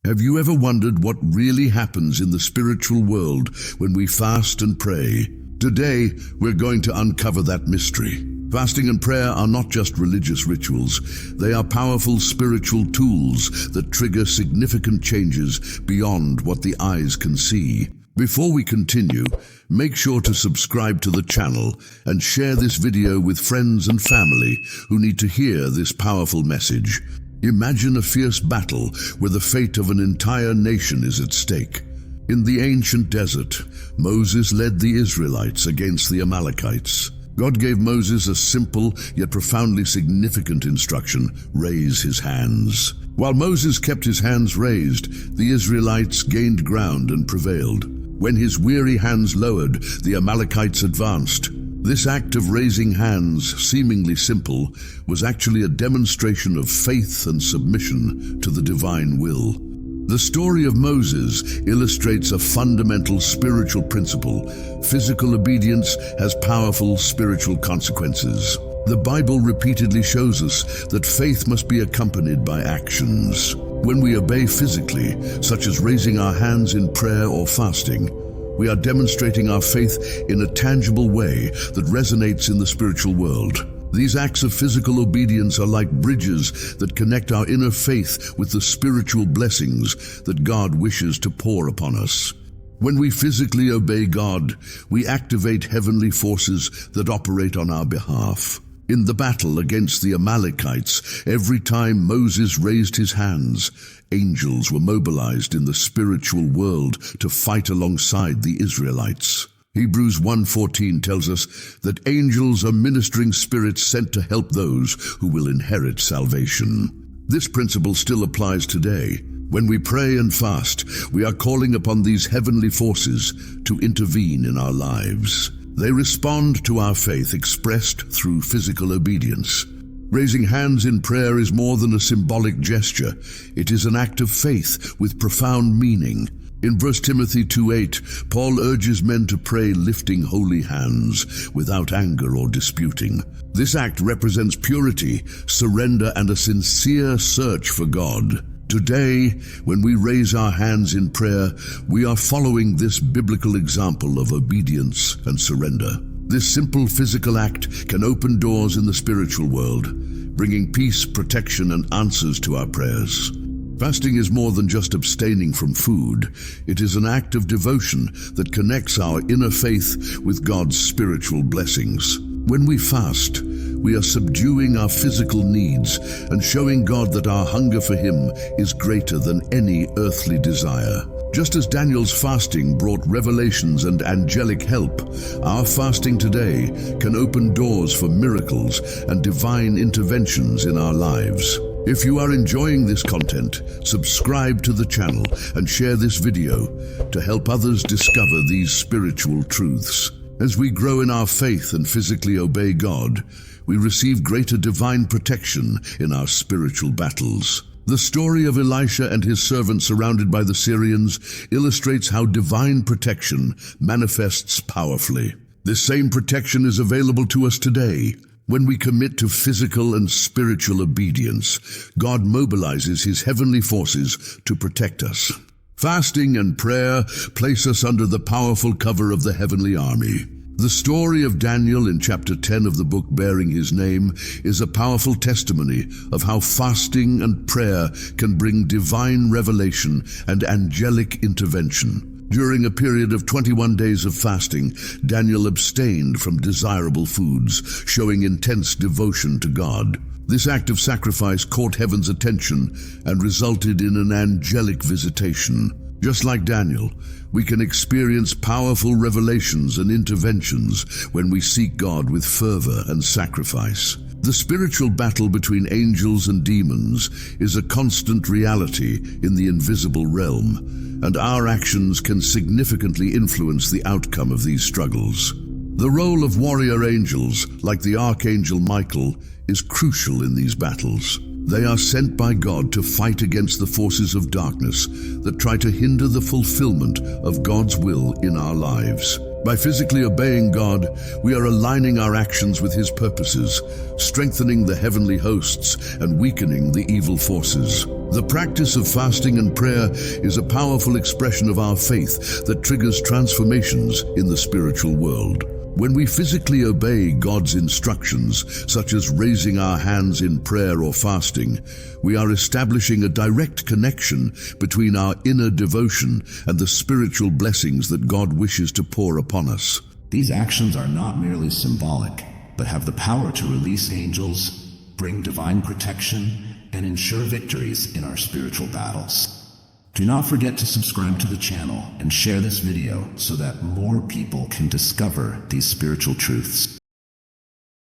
Have you ever wondered what really happens in the spiritual world when we fast and pray? Today, we're going to uncover that mystery. Fasting and prayer are not just religious rituals. They are powerful spiritual tools that trigger significant changes beyond what the eyes can see. Before we continue, make sure to subscribe to the channel and share this video with friends and family who need to hear this powerful message. Imagine a fierce battle where the fate of an entire nation is at stake. In the ancient desert, Moses led the Israelites against the Amalekites. God gave Moses a simple yet profoundly significant instruction: raise his hands. While Moses kept his hands raised, the Israelites gained ground and prevailed. When his weary hands lowered, the Amalekites advanced. This act of raising hands, seemingly simple, was actually a demonstration of faith and submission to the divine will. The story of Moses illustrates a fundamental spiritual principle. Physical obedience has powerful spiritual consequences. The Bible repeatedly shows us that faith must be accompanied by actions. When we obey physically, such as raising our hands in prayer or fasting, we are demonstrating our faith in a tangible way that resonates in the spiritual world. These acts of physical obedience are like bridges that connect our inner faith with the spiritual blessings that God wishes to pour upon us. When we physically obey God, we activate heavenly forces that operate on our behalf. In the battle against the Amalekites, every time Moses raised his hands, angels were mobilized in the spiritual world to fight alongside the Israelites. Hebrews 1:14 tells us that angels are ministering spirits sent to help those who will inherit salvation. This principle still applies today. When we pray and fast, we are calling upon these heavenly forces to intervene in our lives. They respond to our faith expressed through physical obedience. Raising hands in prayer is more than a symbolic gesture. It is an act of faith with profound meaning. In 1 Timothy 2:8, Paul urges men to pray lifting holy hands without anger or disputing. This act represents purity, surrender, and a sincere search for God. Today, when we raise our hands in prayer, we are following this biblical example of obedience and surrender. This simple physical act can open doors in the spiritual world, bringing peace, protection, and answers to our prayers. Fasting is more than just abstaining from food. It is an act of devotion that connects our inner faith with God's spiritual blessings. When we fast, we are subduing our physical needs and showing God that our hunger for Him is greater than any earthly desire. Just as Daniel's fasting brought revelations and angelic help, our fasting today can open doors for miracles and divine interventions in our lives. If you are enjoying this content, subscribe to the channel and share this video to help others discover these spiritual truths. As we grow in our faith and physically obey God, we receive greater divine protection in our spiritual battles. The story of Elisha and his servants surrounded by the Syrians illustrates how divine protection manifests powerfully. This same protection is available to us today. When we commit to physical and spiritual obedience, God mobilizes His heavenly forces to protect us. Fasting and prayer place us under the powerful cover of the heavenly army. The story of Daniel in chapter 10 of the book bearing his name is a powerful testimony of how fasting and prayer can bring divine revelation and angelic intervention. During a period of 21 days of fasting, Daniel abstained from desirable foods, showing intense devotion to God. This act of sacrifice caught heaven's attention and resulted in an angelic visitation. Just like Daniel, we can experience powerful revelations and interventions when we seek God with fervor and sacrifice. The spiritual battle between angels and demons is a constant reality in the invisible realm, and our actions can significantly influence the outcome of these struggles. The role of warrior angels, like the Archangel Michael, is crucial in these battles. They are sent by God to fight against the forces of darkness that try to hinder the fulfillment of God's will in our lives. By physically obeying God, we are aligning our actions with His purposes, strengthening the heavenly hosts and weakening the evil forces. The practice of fasting and prayer is a powerful expression of our faith that triggers transformations in the spiritual world. When we physically obey God's instructions, such as raising our hands in prayer or fasting, we are establishing a direct connection between our inner devotion and the spiritual blessings that God wishes to pour upon us. These actions are not merely symbolic, but have the power to release angels, bring divine protection, and ensure victories in our spiritual battles. Do not forget to subscribe to the channel and share this video so that more people can discover these spiritual truths.